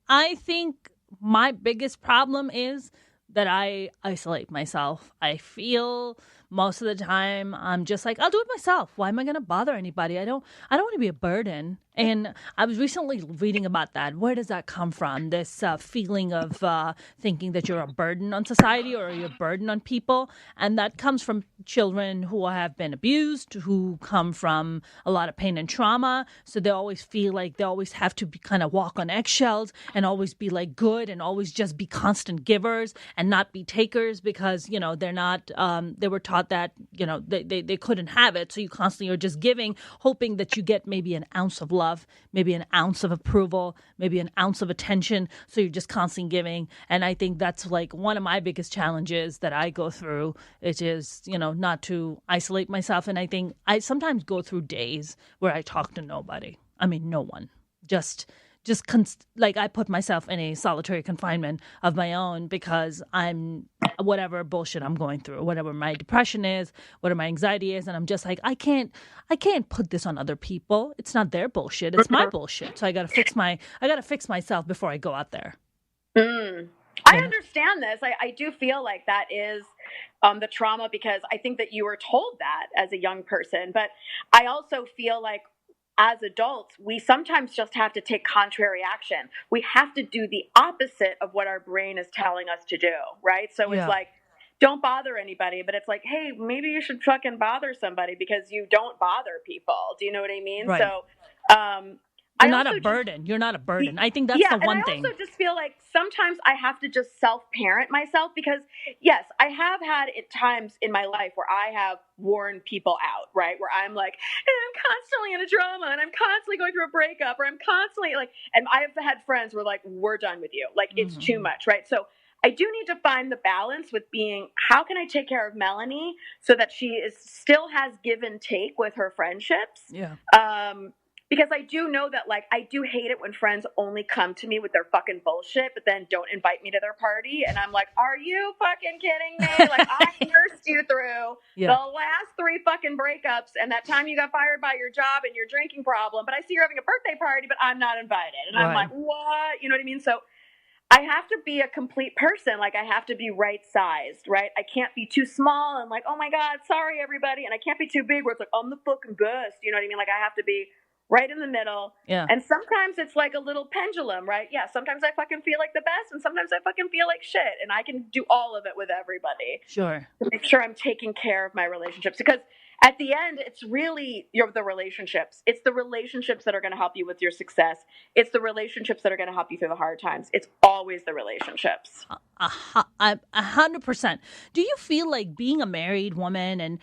I think my biggest problem is that I isolate myself. I feel most of the time I'm just like, I'll do it myself. Why am I going to bother anybody? I don't want to be a burden. And I was recently reading about that. Where does that come from? This feeling of thinking that you're a burden on society or you're a burden on people. And that comes from children who have been abused, who come from a lot of pain and trauma. So they always feel like they always have to kind of walk on eggshells and always be like good and always just be constant givers and not be takers because, they're not, they were taught that, they couldn't have it. So you constantly are just giving, hoping that you get maybe an ounce of love, maybe an ounce of approval, maybe an ounce of attention. So you're just constantly giving. And I think that's like one of my biggest challenges that I go through, which is, not to isolate myself. And I think I sometimes go through days where I talk to nobody. I mean, no one. Like I put myself in a solitary confinement of my own because I'm whatever bullshit I'm going through, whatever my depression is, whatever my anxiety is, and I'm just like I can't put this on other people. It's not their bullshit. It's my bullshit. So I gotta fix myself before I go out there. I understand this. I do feel like that is the trauma because I think that you were told that as a young person, but I also feel like as adults, we sometimes just have to take contrary action. We have to do the opposite of what our brain is telling us to do, right? So it's like, don't bother anybody, but it's like, hey, maybe you should fucking bother somebody because you don't bother people. Do you know what I mean? Right. So, You're not a burden. You're not a burden. I think that's the one thing. I also just feel like sometimes I have to just self-parent myself because, yes, I have had times in my life where I have worn people out, right? Where I'm like, I'm constantly in a drama and I'm constantly going through a breakup or I'm constantly like, and I've had friends who are like, we're done with you. Like, it's too much, right? So I do need to find the balance with being, how can I take care of Melanie so that she still has give and take with her friendships? Yeah. Because I do know that, like, I do hate it when friends only come to me with their fucking bullshit, but then don't invite me to their party. And I'm like, are you fucking kidding me? Like, I nursed you through the last 3 fucking breakups and that time you got fired by your job and your drinking problem. But I see you're having a birthday party, but I'm not invited. And I'm like, what? You know what I mean? So I have to be a complete person. Like, I have to be right-sized, right? I can't be too small and like, oh my God, sorry, everybody. And I can't be too big where it's like, I'm the fucking best. You know what I mean? Like, I have to be right in the middle. Yeah. And sometimes it's like a little pendulum, right? Yeah, sometimes I fucking feel like the best, and sometimes I fucking feel like shit. And I can do all of it with everybody. Sure. To make sure I'm taking care of my relationships. Because at the end, it's really the relationships. It's the relationships that are going to help you with your success. It's the relationships that are going to help you through the hard times. It's always the relationships. 100%. Do you feel like being a married woman and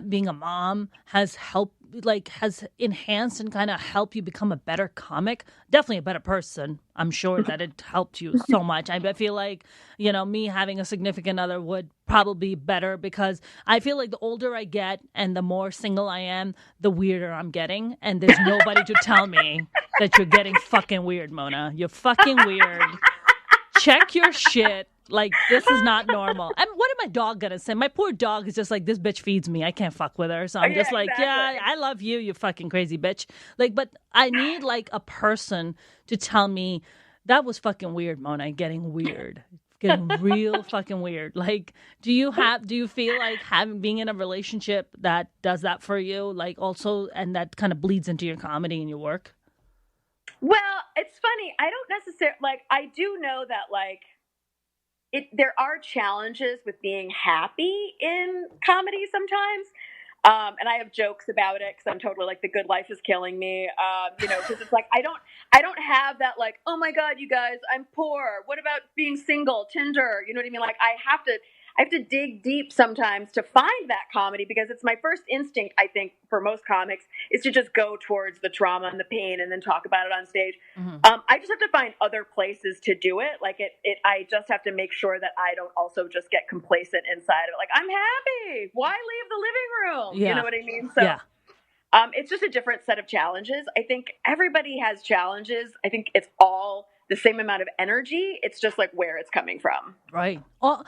being a mom has helped, like, has enhanced and kind of helped you become a better comic? Definitely a better person. I'm sure that it helped you so much. I feel like, you know, me having a significant other would probably be better, because I feel like the older I get and the more single I am, the weirder I'm getting. And there's nobody to tell me that you're getting fucking weird, Mona. You're fucking weird. Check your shit. Like, this is not normal. And what am my dog gonna say? My poor dog is just like, this bitch feeds me. I can't fuck with her. So I'm just like, yeah, I love you, you fucking crazy bitch. Like, but I need like a person to tell me that was fucking weird, Mona. Getting weird. Getting real fucking weird. Like, do you feel like being in a relationship that does that for you? Like, also, and that kind of bleeds into your comedy and your work? Well, it's funny. I don't necessarily, like, I do know that, like, there are challenges with being happy in comedy sometimes. And I have jokes about it because I'm totally like, the good life is killing me. You know, because it's like, I don't have that, like, oh my God, you guys, I'm poor. What about being single, Tinder? You know what I mean? Like, I have to dig deep sometimes to find that comedy, because it's my first instinct, I think, for most comics, is to just go towards the trauma and the pain and then talk about it on stage. Mm-hmm. I just have to find other places to do it. Like, I just have to make sure that I don't also just get complacent inside of it. Like, I'm happy. Why leave the living room? Yeah. You know what I mean? So yeah. It's just a different set of challenges. I think everybody has challenges. I think it's all the same amount of energy. It's just like where it's coming from. Right. All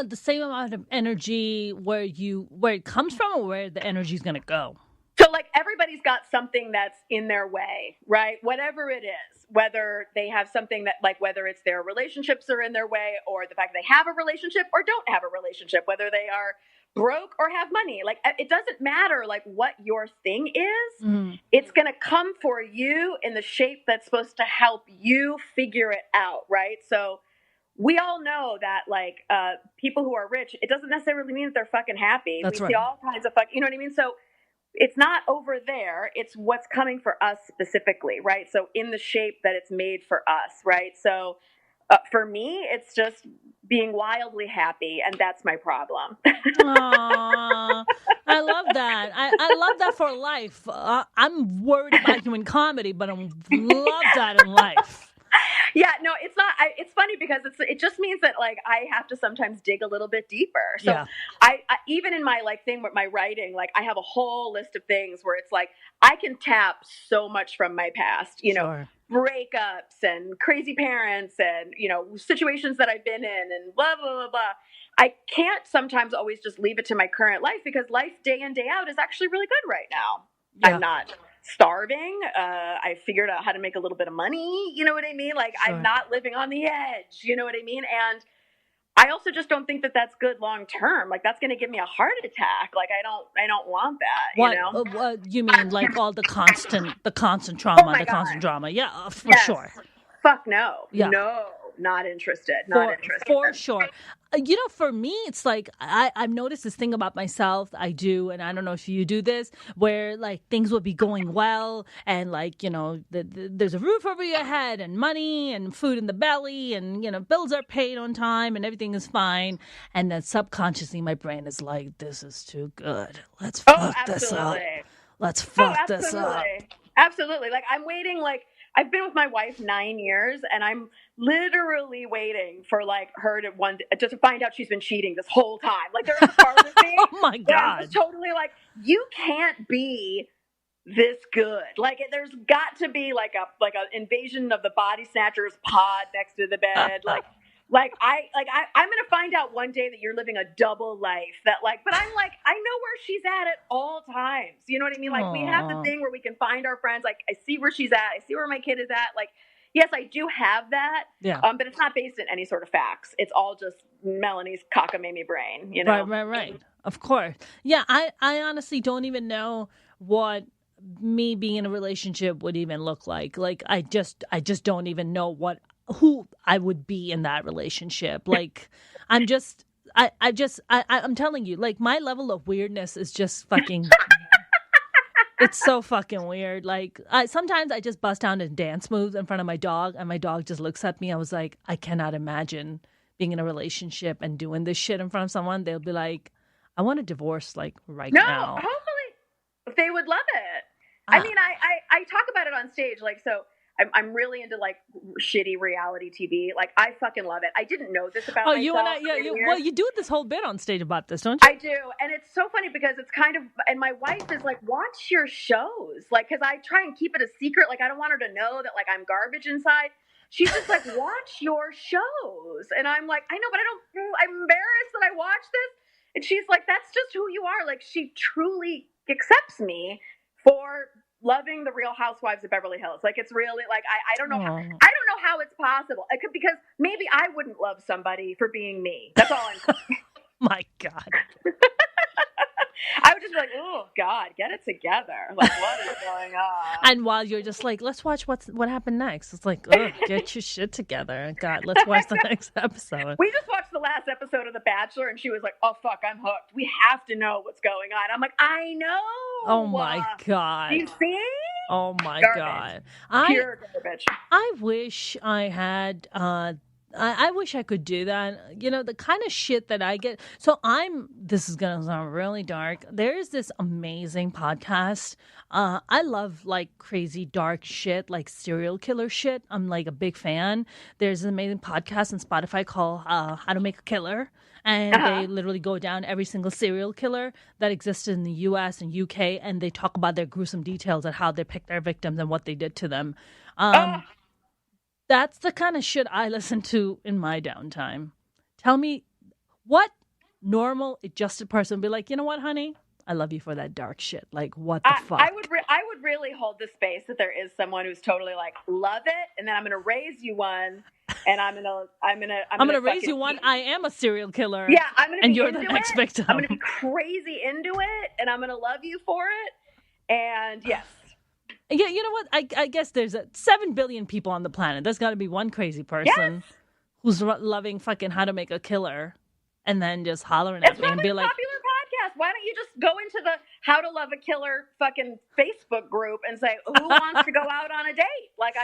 the same amount of energy where it comes from, or where the energy is going to go. So like, everybody's got something that's in their way, right? Whatever it is, whether they have something that, like, whether it's their relationships are in their way, or the fact that they have a relationship or don't have a relationship, whether they are broke or have money. Like, it doesn't matter, like, what your thing is. Mm. It's going to come for you in the shape that's supposed to help you figure it out, right? So we all know that, like, people who are rich, it doesn't necessarily mean that they're fucking happy. That's right. See all kinds of you know what I mean? So it's not over there. It's what's coming for us specifically, right? So in the shape that it's made for us, right? So for me, it's just being wildly happy, and that's my problem. Aww, I love that. I love that for life. I'm worried about you in comedy, but I love that in life. Yeah, no, it's not. It's funny because it just means that, like, I have to sometimes dig a little bit deeper. So yeah. I even in my, like, thing with my writing, like, I have a whole list of things where it's like, I can tap so much from my past, you know, breakups and crazy parents and, you know, situations that I've been in and blah, blah, blah, blah. I can't sometimes always just leave it to my current life, because life day in, day out is actually really good right now. Yeah. I'm not starving. I figured out how to make a little bit of money. You know what I mean? Like, I'm not living on the edge. You know what I mean? And I also just don't think that that's good long term. Like, that's going to give me a heart attack. Like, I don't want that. What, you know? What you mean, like, all the constant trauma, constant drama? Yeah, for sure. Fuck no. Yeah. No. Not interested. For sure. You know, for me, it's like, I've noticed this thing about myself. I do, and I don't know if you do this, where, like, things will be going well, and, like, you know, there's a roof over your head, and money, and food in the belly, and, you know, bills are paid on time, and everything is fine. And then subconsciously, my brain is like, this is too good. Let's fuck this up. Let's fuck this up. Absolutely. Like, I'm waiting, like, I've been with my wife 9 years, and I'm literally waiting for, like, her to find out she's been cheating this whole time. Like, there's a part of me. Oh my God. I'm just totally like, you can't be this good. Like, there's got to be like a invasion of the body snatchers pod next to the bed. I'm going to find out one day that you're living a double life, that, like, but I'm like, I know where she's at all times. You know what I mean? Like, aww. We have the thing where we can find our friends. Like, I see where she's at. I see where my kid is at. Like, yes, I do have that. Yeah. But it's not based in any sort of facts. It's all just Melanie's cockamamie brain, you know? Right. Of course. Yeah. I honestly don't even know what me being in a relationship would even look like. Like I just don't even know who I would be in that relationship. Like I'm telling you, like my level of weirdness is just fucking it's so fucking weird. Like sometimes I just bust down and dance moves in front of my dog and my dog just looks at me. I was like, I cannot imagine being in a relationship and doing this shit in front of someone. They'll be like, I want a divorce like right now. No, hopefully they would love it. I mean, I talk about it on stage. Like, so I'm really into like shitty reality TV. Like, I fucking love it. I didn't know this about myself. You and I, you do this whole bit on stage about this, don't you? I do. And it's so funny because it's kind of, and my wife is like, watch your shows. Like, cause I try and keep it a secret. Like, I don't want her to know that like I'm garbage inside. She's just like, watch your shows. And I'm like, I know, but I'm embarrassed that I watch this. And she's like, that's just who you are. Like, she truly accepts me for loving the Real Housewives of Beverly Hills. Like, it's really like, I don't know. I don't know how it's possible. It could, because maybe I wouldn't love somebody for being me. That's all I'm saying. My God. I would just be like, oh God, get it together. Like, what is going on? And while you're just like, let's watch what happened next. It's like, oh, get your shit together. God, let's watch the next episode. We just watched the last episode of The Bachelor, and she was like, oh fuck, I'm hooked. We have to know what's going on. I'm like, I know. Oh my God. You see? Oh my garbage. God. Pure garbage. I wish I had I wish I could do that. You know, the kind of shit that I get. So this is going to sound really dark. There's this amazing podcast. I love like crazy dark shit, like serial killer shit. I'm like a big fan. There's an amazing podcast on Spotify called How to Make a Killer. And they literally go down every single serial killer that existed in the U.S. and UK. And they talk about their gruesome details and how they picked their victims and what they did to them. That's the kind of shit I listen to in my downtime. Tell me, what normal, adjusted person would be like, you know what, honey? I love you for that dark shit. Like, what the fuck? I would really hold the space that there is someone who's totally like, love it, and then I'm gonna raise you one, and I'm gonna raise you one. I am a serial killer. Yeah, I'm gonna. And you're the next victim. I'm gonna be crazy into it, and I'm gonna love you for it. And yes. Yeah, you know what? I guess there's 7 billion people on the planet. There's got to be one crazy person who's loving fucking How to Make a Killer, and then just hollering at me and be like, popular podcast. Why don't you just go into the How to Love a Killer fucking Facebook group and say, who wants to go out on a date? Like,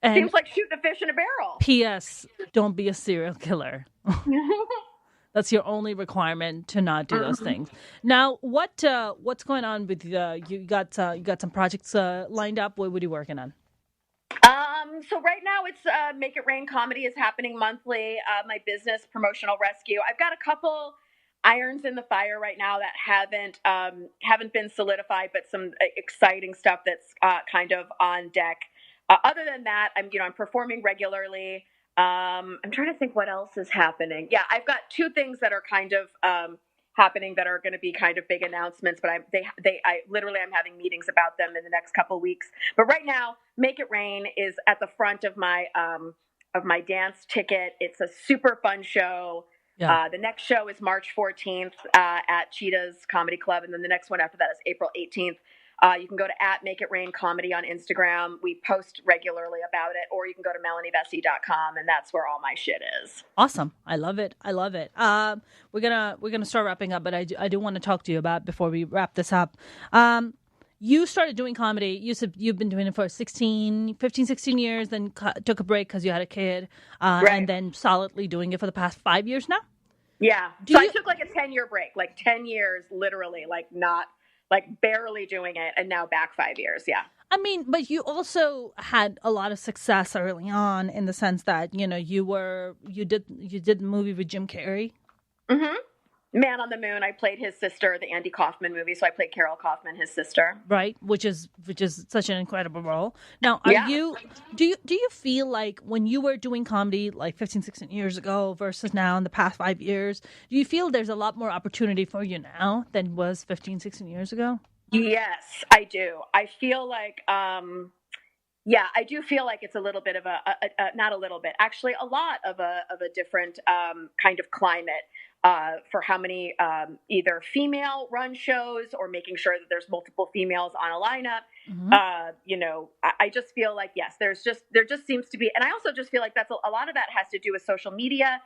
seems like shooting a fish in a barrel. P.S. Don't be a serial killer. That's your only requirement, to not do those things. Now, what's going on with you got some projects lined up? What are you working on? So right now it's Make It Rain Comedy is happening monthly. My business, Promotional Rescue. I've got a couple irons in the fire right now that haven't been solidified, but some exciting stuff that's kind of on deck. Other than that, I'm performing regularly. I'm trying to think what else is happening. Yeah, I've got 2 things that are kind of happening that are going to be kind of big announcements, but I'm having meetings about them in the next couple of weeks. But right now, Make It Rain is at the front of my dance ticket. It's a super fun show. Yeah. The next show is March 14th at Cheetah's Comedy Club, and then the next one after that is April 18th. You can go to @MakeItRainComedy on Instagram. We post regularly about it, or you can go to melanievesey.com, and that's where all my shit is. Awesome. I love it. We're gonna start wrapping up, but I do want to talk to you about, before we wrap this up. You started doing comedy. You said you've been doing it for 15, 16 years, then took a break because you had a kid, right. And then solidly doing it for the past 5 years now? Yeah. I took like a 10-year break, like 10 years, literally, like not... like barely doing it, and now back 5 years. Yeah. I mean, but you also had a lot of success early on, in the sense that, you know, you did the movie with Jim Carrey. Mm-hmm. Man on the Moon. I played his sister, the Andy Kaufman movie. So I played Carol Kaufman, his sister. Right. Which is such an incredible role. Now, do you feel like when you were doing comedy like 15, 16 years ago versus now in the past 5 years, do you feel there's a lot more opportunity for you now than was 15, 16 years ago? Yes, I do. I feel like, Yeah, I do feel like it's a little bit of not a little bit, actually a lot of a different kind of climate for how many either female run shows or making sure that there's multiple females on a lineup. Mm-hmm. I just feel like, yes, there just seems to be, and I also just feel like that's a lot of that has to do with social media.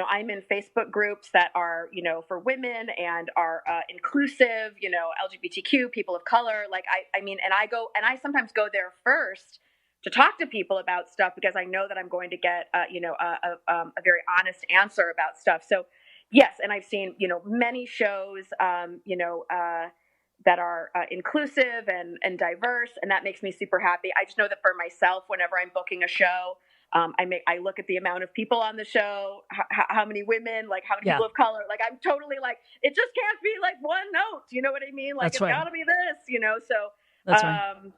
I'm in Facebook groups that are, for women and are inclusive, LGBTQ, people of color. Like, I mean, and I sometimes go there first to talk to people about stuff because I know that I'm going to get, a very honest answer about stuff. So, yes, and I've seen, many shows, that are inclusive and diverse, and that makes me super happy. I just know that for myself, whenever I'm booking a show, I look at the amount of people on the show, how many women, like how many people of color. Like, I'm totally like, it just can't be like one note. You know what I mean? Like, it's gotta be this. So that's right.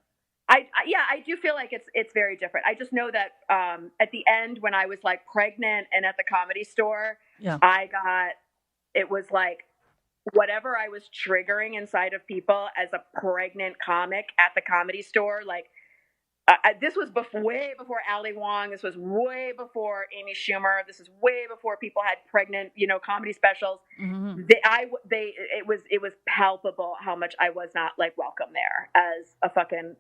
I do feel like it's very different. I just know that at the end, when I was like pregnant and at the Comedy Store, it was like whatever I was triggering inside of people as a pregnant comic at the Comedy Store, like. This was way before Ali Wong. This was way before Amy Schumer. This is way before people had pregnant, comedy specials. Mm-hmm. It was palpable how much I was not like welcome there as a fucking,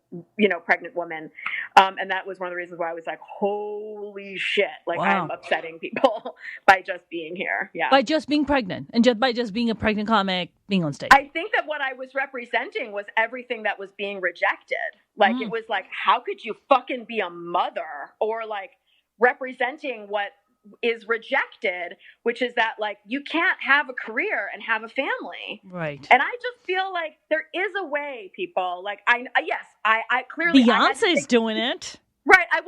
pregnant woman. And that was one of the reasons why I was like, holy shit. Like, wow. I'm upsetting people by just being here. Yeah. By just being pregnant and just by just being a pregnant comic being on stage. I think that what I was representing was everything that was being rejected. Like, it was like, how could you fucking be a mother? Or like representing what is rejected, which is that like, you can't have a career and have a family. Right. And I just feel like there is a way, people. Like, I clearly Beyonce's doing it. Right. I'm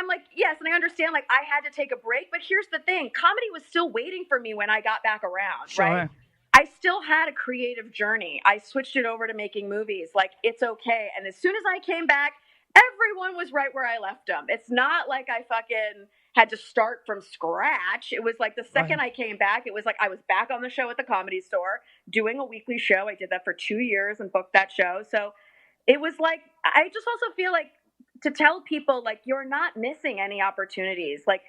like, yes. And I understand, like, I had to take a break, but here's the thing. Comedy was still waiting for me when I got back around. Sure. Right. I still had a creative journey. I switched it over to making movies. Like, it's okay. And as soon as I came back, everyone was right where I left them. It's not like I fucking had to start from scratch. It was like the second I came back, it was like I was back on the show at the Comedy Store doing a weekly show. I did that for 2 years and booked that show. So it was like, I just also feel like to tell people, like, you're not missing any opportunities. Like,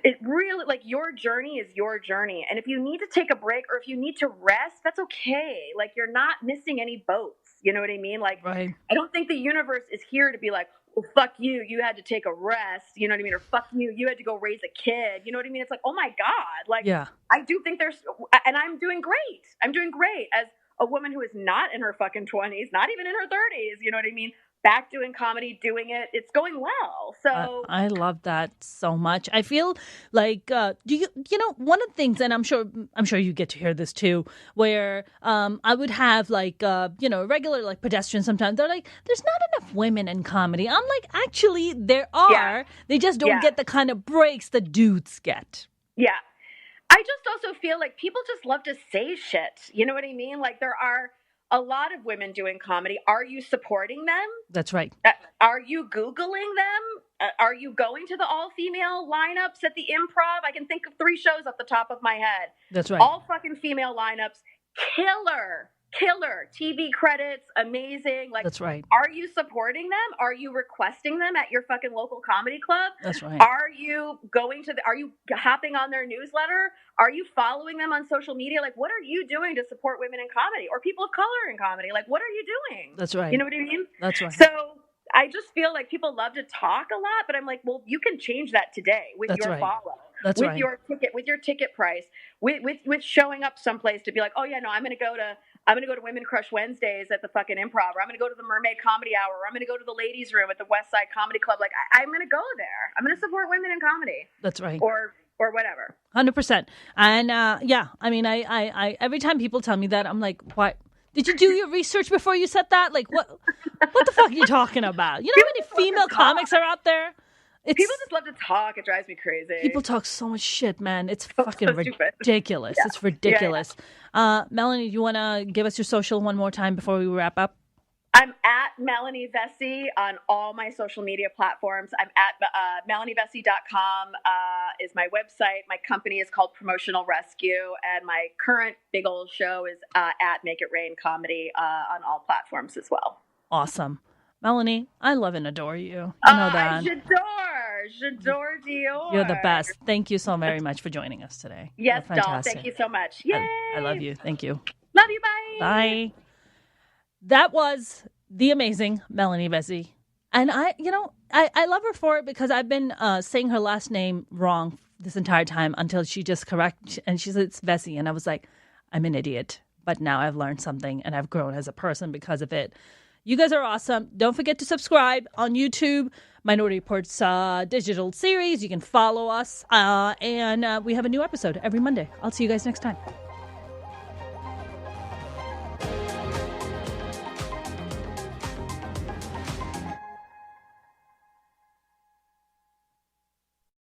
it really, like, your journey is your journey. And if you need to take a break or if you need to rest, that's okay. Like, you're not missing any boats. You know what I mean? Like, I don't think the universe is here to be like, well, fuck you, you had to take a rest. You know what I mean? Or fuck you, you had to go raise a kid. You know what I mean? It's like, oh my God. Like, I do think and I'm doing great. I'm doing great as a woman who is not in her fucking 20s, not even in her 30s. You know what I mean? Back doing comedy, doing it. It's going well. So I love that so much. I feel like do you one of the things, and I'm sure you get to hear this too, where I would have like regular like pedestrians sometimes. They're like, there's not enough women in comedy. I'm like, actually there are. Yeah. They just don't get the kind of breaks the dudes get. Yeah. I just also feel like people just love to say shit. You know what I mean? Like, there are a lot of women doing comedy. Are you supporting them? That's right. Are you Googling them? Are you going to the all-female lineups at the Improv? I can think of 3 shows off the top of my head. That's right. All fucking female lineups. Killer. TV credits. Amazing. Like, that's right. Are you supporting them? Are you requesting them at your fucking local comedy club? That's right. Are you are you hopping on their newsletter? Are you following them on social media? Like, what are you doing to support women in comedy or people of color in comedy? Like, what are you doing? That's right. You know what I mean? That's right. So I just feel like people love to talk a lot, but I'm like, well, you can change that today with your follow. That's with your ticket price, with showing up someplace to be like, oh yeah, no, I'm going to go to Women Crush Wednesdays at the fucking Improv, or I'm going to go to the Mermaid Comedy Hour, or I'm going to go to the Ladies Room at the West Side Comedy Club. Like, I'm going to go there. I'm going to support women in comedy. That's right. Or whatever. 100%. And I mean, I every time people tell me that, I'm like, what? Did you do your research before you said that? Like, what the fuck are you talking about? You know how many female comics are out there? People just love to talk. It drives me crazy. People talk so much shit, man. It's fucking ridiculous. Yeah. It's ridiculous. Yeah. Melanie, do you want to give us your social one more time before we wrap up? I'm at Melanie Vesey on all my social media platforms. I'm at melanievesey.com is my website. My company is called Promotional Rescue, and my current big old show is at Make It Rain Comedy on all platforms as well. Awesome. Melanie, I love and adore you. You know that. J'adore Dior. You're the best. Thank you so very much for joining us today. Yes, You're doll. fantastic. Thank you so much. Yay! I love you. Thank you. Love you. Bye. Bye. That was the amazing Melanie VESEY. And I love her for it because I've been saying her last name wrong this entire time until she just corrected. And she said it's VESEY. And I was like, I'm an idiot. But now I've learned something and I've grown as a person because of it. You guys are awesome. Don't forget to subscribe on YouTube, Minority Reportz digital series. You can follow us. And we have a new episode every Monday. I'll see you guys next time.